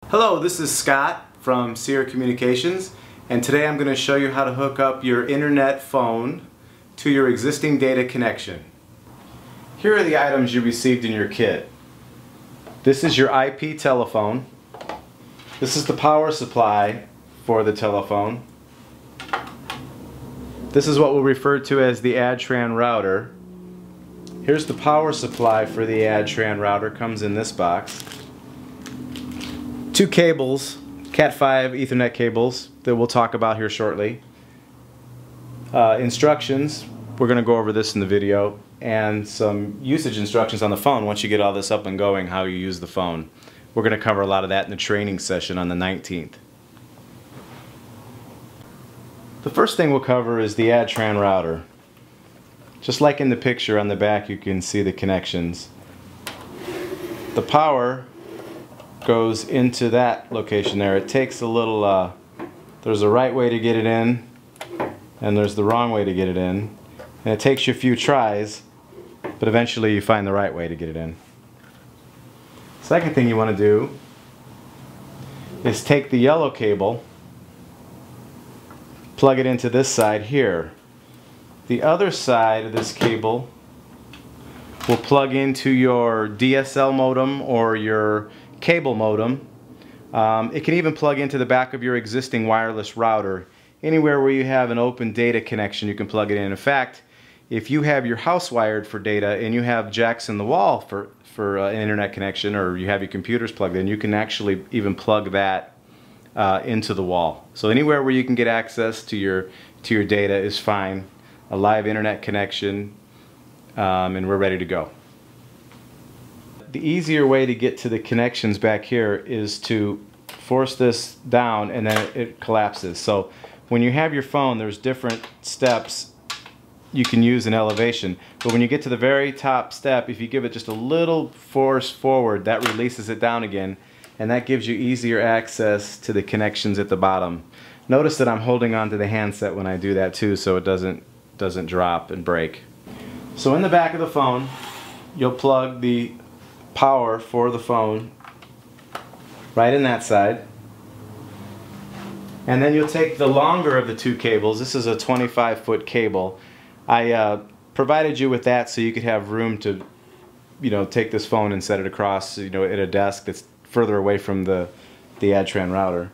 Hello, this is Scott from Sierra Communications, and today I'm going to show you how to hook up your internet phone to your existing data connection. Here are the items you received in your kit. This is your IP telephone. This is the power supply for the telephone. This is what we'll refer to as the Adtran router. Here's the power supply for the Adtran router, comes in this box. Two cables, Cat5 Ethernet cables that we'll talk about here shortly. Instructions, we're going to go over this in the video, and some usage instructions on the phone once you get all this up and going, how you use the phone. We're going to cover a lot of that in the training session on the 19th. The first thing we'll cover is the Adtran router. Just like in the picture on the back, you can see the connections. The power goes into that location there. It takes a little, there's a right way to get it in and there's the wrong way to get it in, and it takes you a few tries, but eventually you find the right way to get it in. Second thing you want to do is take the yellow cable, plug it into this side here. The other side of this cable will plug into your DSL modem or your cable modem. It can even plug into the back of your existing wireless router. Anywhere where you have an open data connection, you can plug it in. In fact, if you have your house wired for data and you have jacks in the wall for an internet connection, or you have your computers plugged in, you can actually even plug that into the wall. So anywhere where you can get access to your data is fine. A live internet connection, and we're ready to go. The easier way to get to the connections back here is to force this down and then it collapses. So when you have your phone, there's different steps you can use in elevation, but when you get to the very top step, if you give it just a little force forward, that releases it down again, and that gives you easier access to the connections at the bottom. Notice that I'm holding on to the handset when I do that too, so it doesn't drop and break. So in the back of the phone, you'll plug the power for the phone right in that side, and then you'll take the longer of the two cables. This is a 25-foot cable. I provided you with that so you could have room to, take this phone and set it across, at a desk that's further away from the Adtran router.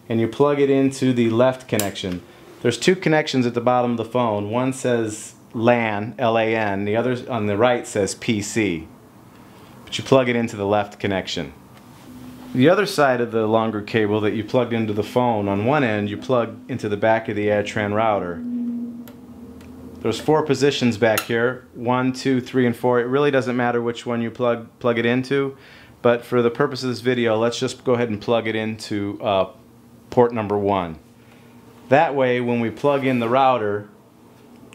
And you plug it into the left connection. There's two connections at the bottom of the phone. One says LAN, L-A-N. The other on the right says PC. But you plug it into the left connection. The other side of the longer cable that you plugged into the phone, on one end you plug into the back of the Adtran router. There's 4 positions back here, 1, 2, 3, and 4. It really doesn't matter which one you plug it into, but for the purpose of this video, let's just go ahead and plug it into port number 1. That way, when we plug in the router,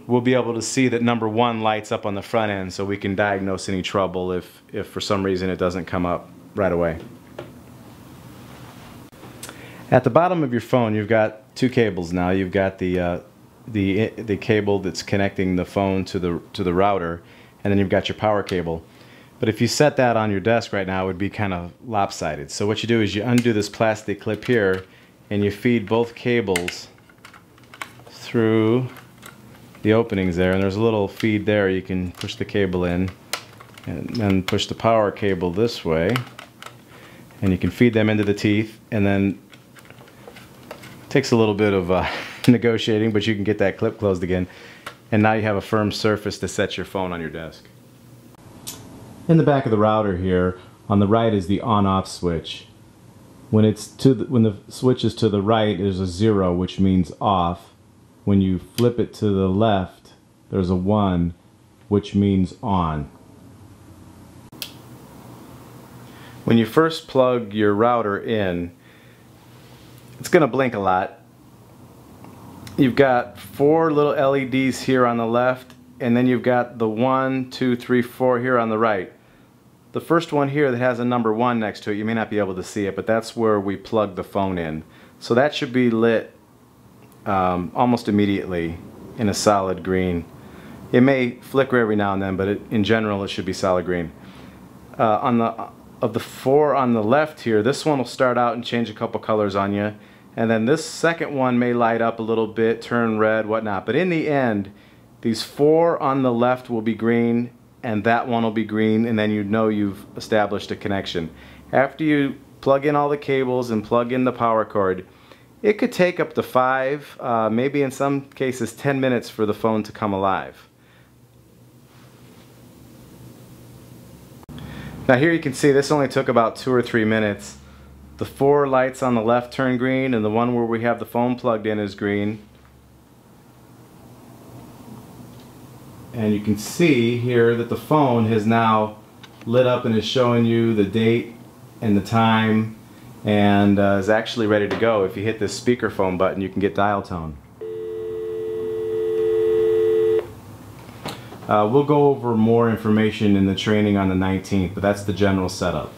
we'll be able to see that number 1 lights up on the front end, so we can diagnose any trouble if for some reason it doesn't come up right away. At the bottom of your phone, you've got 2 cables now. You've got the cable that's connecting the phone to the router, and then you've got your power cable. But if you set that on your desk right now, it would be kind of lopsided. So what you do is you undo this plastic clip here, and you feed both cables through the openings there, and there's a little feed there. You can push the cable in and then push the power cable this way, and you can feed them into the teeth, and then it takes a little bit of negotiating, but you can get that clip closed again, and now you have a firm surface to set your phone on your desk. In the back of the router here, on the right is the on-off switch. When the switch is to the right, there's a 0, which means off. When you flip it to the left, there's a 1, which means on. When you first plug your router in, it's going to blink a lot. You've got 4 little LEDs here on the left, and then you've got the 1, 2, 3, 4 here on the right. The first one here that has a number 1 next to it, you may not be able to see it, but that's where we plug the phone in. So that should be lit almost immediately in a solid green. It may flicker every now and then, but in general it should be solid green. On the of the 4 on the left here, this one will start out and change a couple colors on you, and then this second one may light up a little bit, turn red, whatnot, but in the end these 4 on the left will be green and that one will be green, and then you know you've established a connection. After you plug in all the cables and plug in the power cord, it could take up to 5, maybe in some cases 10 minutes for the phone to come alive. Now here you can see this only took about 2 or 3 minutes. The 4 lights on the left turn green, and the one where we have the phone plugged in is green. And you can see here that the phone has now lit up and is showing you the date and the time, and is actually ready to go. If you hit this speakerphone button, you can get dial tone. We'll go over more information in the training on the 19th, but that's the general setup.